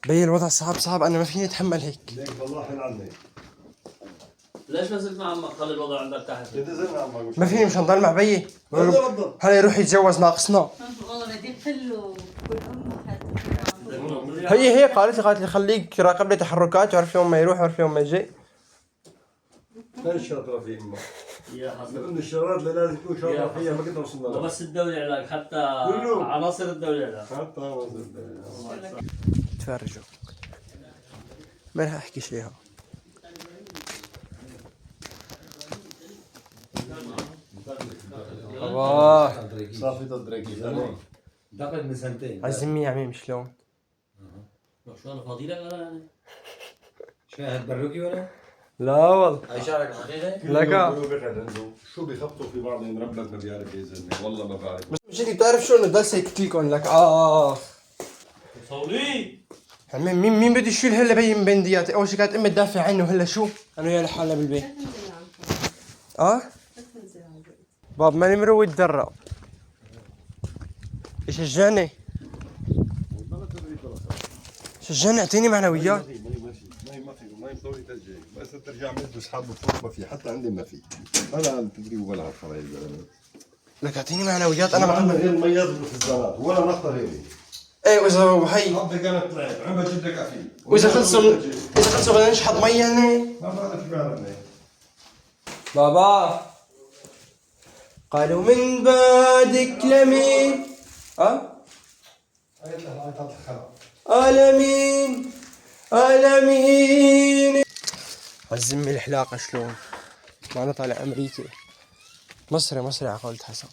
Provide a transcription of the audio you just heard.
بي الوضع صعب، انا ما فيني اتحمل هيك. ليك والله حين عني. ليش نزلت مع عمك؟ خلي الوضع عندك تحت. نزلنا عمك. ما فيني، مش هنضل مع بيي. تفضل. هلا يروح يتجوز ناقصنا. والله بدي حلو كل هي قالت لي خليك راقب لي تحركات، وعرف يوم ما يروح وعرف يوم ما يجي. لا شاطرة في امك. يا حسن. لأن الشغلات اللي لازم تكون شاطرة فيها ما قد وصلنا لها. وبس الدولة علاج حتى كله. عناصر الدولة علاج. حتى وصلنا. تفرجوا، ما راح احكي شيء. الله صافي تدريكي تمام. دقيق من سنتين. عزمي يا عمي شلون؟ شو انا فاضي لك انا يعني؟ شاهد بروكي ولا؟ لا والله هيشارك حقيقة؟ لك شو بيخبطوا في بعضهم ربك ما بيعرف يا زلمه والله ما بعرف. مش انت بتعرف شو انه ضل يكتلكم لك صولي عمي مين بده يشيل هلا بي من بندياتي؟ اول شي كانت امي تدافع عنه، هلا شو؟ انا وياه لحالنا بالبيت. باب ماني مروي الدرة يشجعني اعطيني معنويات. ما مطوري تسجيل بس ترجع مثل اصحابه فوق ما في، حتى عندي ما في. انا تدريب ولا عارف يا زلمه. لك اعطيني معنويات. انا عندنا بحب غير ميات بالخزانات ولا نقطه غيري. ايه واذا هي حظي كانت طلعت عم بجيب لك عفيف. واذا خلصوا بدنا نشحط مي يعني. ما بعرف شو بعرفني. بابا قالوا من بعدك لمين آلمين عزمي الحلاقة شلون؟ ما أنا طالع أمريكي مصري على قولة حسن.